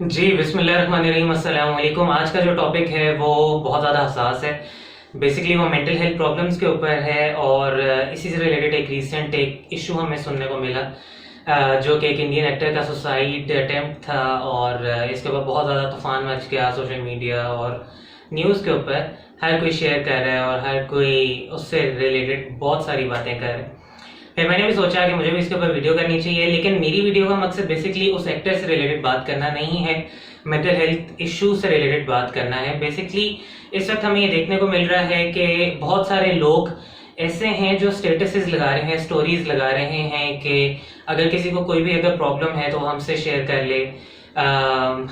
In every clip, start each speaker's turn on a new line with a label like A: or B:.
A: जी बिस्मिल्लाहिर्रहमानिर्रहीम, अस्सलाम वालेकुम। आज का जो टॉपिक है वो बहुत ज़्यादा हसास है। बेसिकली वो मेंटल हेल्थ प्रॉब्लम्स के ऊपर है और इसी से रिलेटेड एक रीसेंट एक इशू हमें सुनने को मिला, जो कि एक इंडियन एक्टर का सुसाइड अटेम्प्ट था और इसके ऊपर बहुत ज़्यादा तूफान मच गया सोशल मीडिया और न्यूज़ के ऊपर। हर कोई शेयर कर रहा है और हर कोई उससे रिलेटेड बहुत सारी बातें कर रहा है। फिर मैंने भी सोचा कि मुझे भी इसके ऊपर वीडियो करनी चाहिए, लेकिन मेरी वीडियो का मकसद बेसिकली उस एक्टर से रिलेटेड बात करना नहीं है, मेंटल हेल्थ इशू से रिलेटेड बात करना है। बेसिकली इस वक्त हमें ये देखने को मिल रहा है कि बहुत सारे लोग ऐसे हैं जो स्टेटसेस लगा रहे हैं, स्टोरीज लगा रहे हैं कि अगर किसी को कोई भी अगर प्रॉब्लम है तो हमसे शेयर कर ले,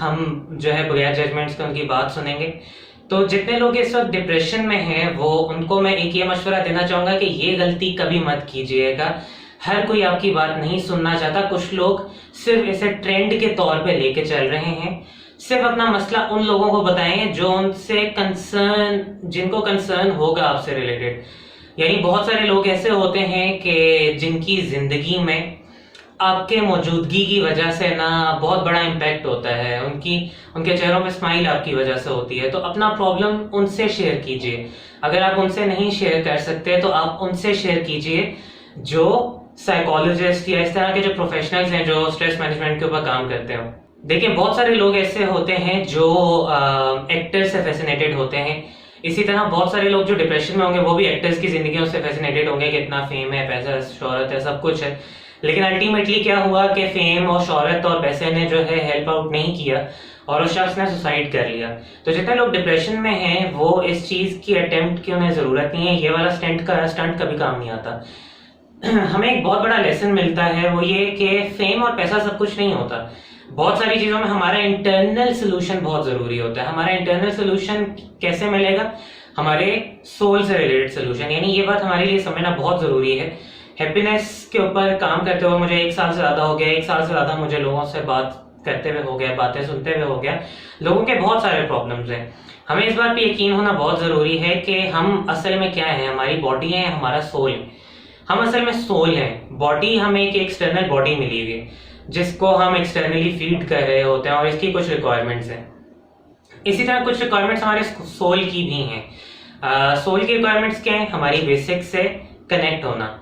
A: हम जो है बगैर जजमेंट्स के उनकी बात सुनेंगे। तो जितने लोग इस वक्त डिप्रेशन में हैं वो उनको मैं एक ये मशवरा देना चाहूँगा कि ये गलती कभी मत कीजिएगा। हर कोई आपकी बात नहीं सुनना चाहता। कुछ लोग सिर्फ इसे ट्रेंड के तौर पे लेके चल रहे हैं। सिर्फ अपना मसला उन लोगों को बताएं जो उनसे कंसर्न, जिनको कंसर्न होगा आपसे रिलेटेड। यानी बहुत सारे लोग ऐसे होते हैं कि जिनकी जिंदगी में आपके मौजूदगी की वजह से ना बहुत बड़ा इम्पैक्ट होता है, उनके चेहरों पे स्माइल आपकी वजह से होती है। तो अपना प्रॉब्लम उनसे शेयर कीजिए। अगर आप उनसे नहीं शेयर कर सकते तो आप उनसे शेयर कीजिए जो साइकोलॉजिस्ट या इस तरह के जो प्रोफेशनल्स हैं जो स्ट्रेस मैनेजमेंट के ऊपर काम करते हो। देखिए बहुत सारे लोग ऐसे होते हैं जो एक्टर से फैसिनेटेड होते हैं। इसी तरह बहुत सारे लोग जो डिप्रेशन में होंगे वो भी एक्टर्स की जिंदगियों से फैसिनेटेड होंगे कि इतना फेम है, पैसा, शोहरत है, सब कुछ है। लेकिन अल्टीमेटली क्या हुआ कि फेम और शोहरत और पैसे ने जो है हेल्प आउट नहीं किया और उस शख्स ने सुसाइड कर लिया। तो जितने लोग डिप्रेशन में हैं वो इस चीज की अटेम्प्ट की उन्हें जरूरत नहीं है। ये वाला स्टंट कभी काम नहीं आता। हमें एक बहुत बड़ा लेसन मिलता है, वो ये कि फेम और पैसा सब कुछ नहीं होता। बहुत सारी चीजों में हमारा इंटरनल सोल्यूशन बहुत जरूरी होता है। हमारा इंटरनल सोल्यूशन कैसे मिलेगा? हमारे सोल से रिलेटेड सोल्यूशन। यानी ये बात हमारे लिए समझना बहुत जरूरी है। हैप्पीनेस के ऊपर काम करते हुए मुझे 1 साल से ज्यादा हो गया। 1 साल से ज्यादा मुझे लोगों से बात करते हुए हो गया, बातें सुनते हुए हो गया। लोगों के बहुत सारे प्रॉब्लम्स हैं। हमें इस बात पे यकीन होना बहुत जरूरी है कि हम असल में क्या है, हमारी बॉडी है, हमारा सोल है। हम असल में सोल हैं। बॉडी हमें एक एक्सटर्नल बॉडी मिली हुई है जिसको हम एक्सटर्नली फीड कर रहे होते हैं और इसकी कुछ रिक्वायरमेंट्स हैं। इसी तरह कुछ रिक्वायरमेंट्स हमारे सोल की भी हैं। सोल की रिक्वायरमेंट्स क्या है? हमारी बेसिक से कनेक्ट होना।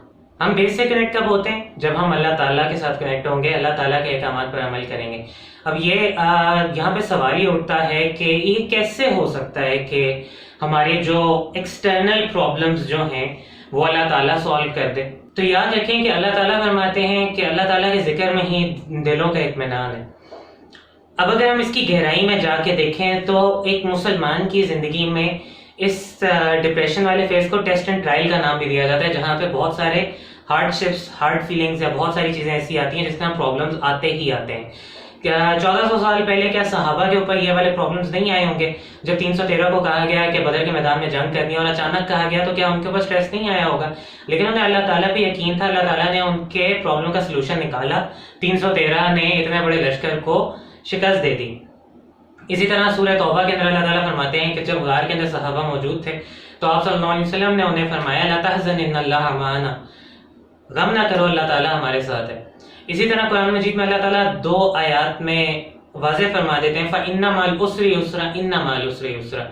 A: हम बेस से कनेक्ट कब होते हैं? जब हम अल्लाह ताला के साथ कनेक्ट होंगे, अल्लाह ताला के अहकामात पर अमल करेंगे। अब ये यहाँ पे सवाल ये उठता है कि ये कैसे हो सकता है कि हमारे जो एक्सटर्नल प्रॉब्लम्स जो हैं वो अल्लाह ताला सॉल्व कर दे। तो याद रखें कि अल्लाह ताला फरमाते हैं कि अल्लाह ताला के जिक्र में ही दिलों का इत्मीनान है। अब अगर हम इसकी गहराई में जाके देखें तो एक मुसलमान की जिंदगी में इस डिप्रेशन वाले फेज को टेस्ट एंड ट्रायल का नाम भी दिया जाता है, जहां पे बहुत सारे हार्डशिप्स, हार्ड फीलिंग्स या बहुत सारी चीजें ऐसी आती हैं जिसके प्रॉब्लम्स आते ही आते हैं। क्या 1400 साल पहले क्या सहाबा के ऊपर ये वाले प्रॉब्लम्स नहीं आए होंगे? जब 313 को कहा गया कि बदर के मैदान में जंग करनी है और अचानक कहा गया तो क्या उनके ऊपर स्ट्रेस नहीं आया होगा? लेकिन उन्हें अल्लाह ताला पे यकीन था, अल्लाह ताला ने उनके प्रॉब्लम का सलूशन निकाला। 313 ने इतने बड़े लश्कर को शिकस्त दे दी। इसी तरह सूरह तौबा के अंदर अल्लाह ताला फरमाते हैं कि जब गार के अंदर सहाबा मौजूद थे तो आप सल्लल्लाहु अलैहि वसल्लम ने उन्हें फरमाया, ला तहज़न इन्नल्लाह माना, गम ना करो, अल्लाह ताला हमारे साथ है। इसी तरह कुरान मजीद में अल्लाह ताला 2 आयत में वाज़ेह फरमा देते हैं, फ़इन्ना मअल उस्रि युस्रा, इन्ना मअल उस्रि युस्रा।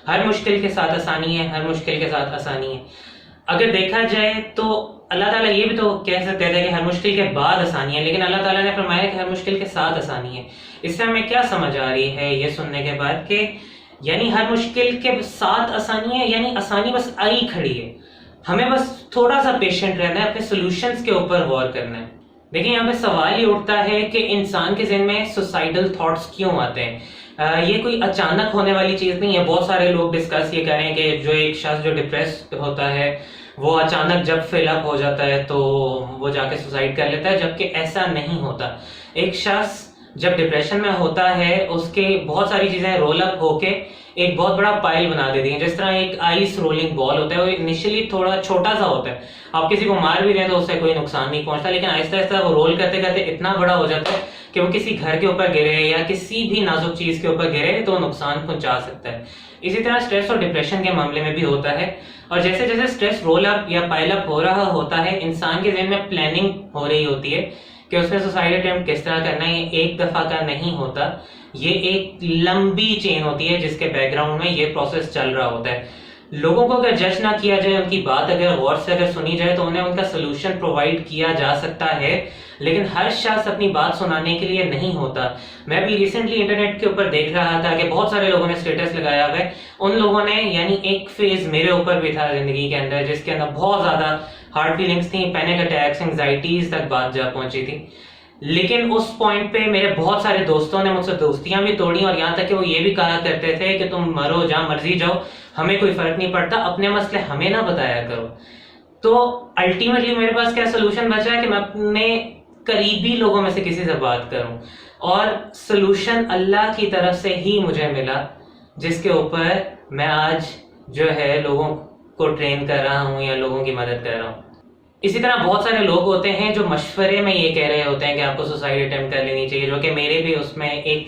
A: हर मुश्किल के साथ आसानी है, हर मुश्किल के साथ आसानी है। अगर देखा जाए तो अल्लाह ताला ये भी तो कह सकते थे कि हर मुश्किल के बाद आसानी है, लेकिन अल्लाह ताला ने फरमाया कि हर मुश्किल के साथ आसानी है। इससे हमें क्या समझ आ रही है ये सुनने के बाद कि यानी हर मुश्किल के साथ आसानी है, यानी आसानी बस आई खड़ी है। हमें बस थोड़ा सा पेशेंट रहना है, अपने सोल्यूशंस के ऊपर गौर करना है। देखिए यहाँ पे सवाल ये उठता है कि इंसान के ज़हन में सुसाइडल थॉट्स क्यों आते हैं? ये कोई अचानक होने वाली चीज़ नहीं है। बहुत सारे लोग डिस्कस ये करें कि जो एक शख्स जो डिप्रेस्ड होता है वो अचानक जब फिल अप हो जाता है तो वो जाके सुसाइड कर लेता है, जबकि ऐसा नहीं होता। एक शख्स जब डिप्रेशन में होता है उसके बहुत सारी चीजें रोल अप होके एक बहुत बड़ा पाइल बना देती हैं। जिस तरह एक आइस रोलिंग बॉल होता है, वो इनिशियली थोड़ा छोटा सा होता है, आप किसी को मार भी दें तो उससे कोई नुकसान नहीं पहुंचता, लेकिन आहिस्ता आहिस्ता वो रोल करते करते इतना बड़ा हो जाता है कि वो किसी घर के ऊपर गिरे या किसी भी नाजुक चीज के ऊपर गिरे तो नुकसान पहुंचा सकता है। इसी तरह स्ट्रेस और डिप्रेशन के मामले में भी होता है। और जैसे जैसे स्ट्रेस रोल अप या पाइल अप हो रहा होता है, इंसान के ज़हन में प्लानिंग हो रही होती है کہ اس نے سوسائڈ اٹیمپٹ کس طرح کرنا ہے، یہ ایک دفعہ کا نہیں ہوتا، یہ ایک لمبی چین ہوتی ہے جس کے بیک گراؤنڈ میں یہ پروسیس چل رہا ہوتا ہے. لوگوں کو اگر جج نہ کیا جائے، ان کی بات اگر غور سے اگر سنی جائے تو انہیں ان کا سلوشن پرووائڈ کیا جا سکتا ہے، لیکن ہر شخص اپنی بات سنانے کے لیے نہیں ہوتا. میں ابھی ریسنٹلی انٹرنیٹ کے اوپر دیکھ رہا تھا کہ بہت سارے لوگوں نے اسٹیٹس لگایا ہوا ہے، ان لوگوں نے یعنی ایک فیز میرے اوپر بھی تھا زندگی کے اندر جس کے اندر بہت زیادہ ہارڈ فیلنگس تھیں، پینک اٹیکس، انگزائٹیز تک بات جا پہنچی تھی. لیکن اس پوائنٹ پہ میرے بہت سارے دوستوں نے مجھ سے دوستیاں بھی توڑی، اور یہاں تک کہ وہ یہ بھی کہا کرتے تھے کہ تم مرو جہاں مرضی جاؤ، ہمیں کوئی فرق نہیں پڑتا، اپنے مسئلے ہمیں نہ بتایا کرو. تو الٹیمیٹلی میرے پاس کیا سلوشن بچا ہے کہ میں اپنے قریبی لوگوں میں سے کسی سے بات کروں، اور سلوشن اللہ کی طرف سے ہی مجھے ملا، جس کے اوپر میں آج جو ہے لوگوں کو ٹرین کر رہا ہوں یا لوگوں کی مدد کر رہا ہوں. اسی طرح بہت سارے لوگ ہوتے ہیں جو مشورے میں یہ کہہ رہے ہوتے ہیں کہ آپ کو سوسائڈ اٹیمپٹ کر لینی چاہیے، جو کہ میرے بھی اس میں ایک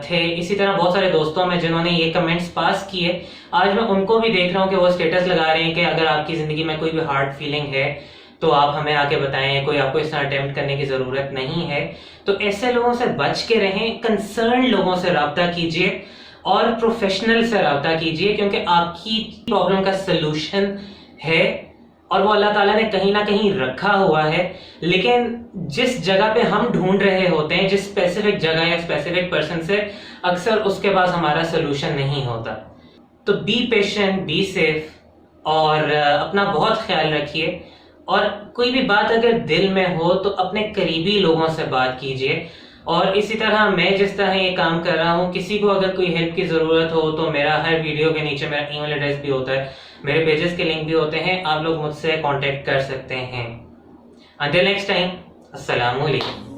A: تھے. اسی طرح بہت سارے دوستوں میں جنہوں نے یہ کمنٹس پاس کیے، آج میں ان کو بھی دیکھ رہا ہوں کہ وہ اسٹیٹس لگا رہے ہیں کہ اگر آپ کی زندگی میں کوئی بھی ہارڈ فیلنگ ہے تو آپ ہمیں آ کے بتائیں، کوئی آپ کو اس طرح اٹیمپٹ کرنے کی ضرورت نہیں ہے. تو ایسے لوگوں سے بچ کے رہیں، کنسرن لوگوں سے رابطہ کیجیے اور پروفیشنل سے رابطہ کیجیے، کیونکہ آپ کی پرابلم کا سلوشن ہے اور وہ اللہ تعالیٰ نے کہیں نہ کہیں رکھا ہوا ہے. لیکن جس جگہ پہ ہم ڈھونڈ رہے ہوتے ہیں، جس اسپیسیفک جگہ یا اسپیسیفک پرسن سے، اکثر اس کے پاس ہمارا سلوشن نہیں ہوتا. تو بی پیشنٹ، بی سیف، اور اپنا بہت خیال رکھیے. اور کوئی بھی بات اگر دل میں ہو تو اپنے قریبی لوگوں سے بات کیجیے. اور اسی طرح میں جس طرح یہ کام کر رہا ہوں، کسی کو اگر کوئی ہیلپ کی ضرورت ہو تو میرا ہر ویڈیو کے نیچے میرا ای میل ایڈریس بھی ہوتا ہے، میرے پیجز کے لنک بھی ہوتے ہیں، آپ لوگ مجھ سے کانٹیکٹ کر سکتے ہیں. Until next time, السلام علیکم.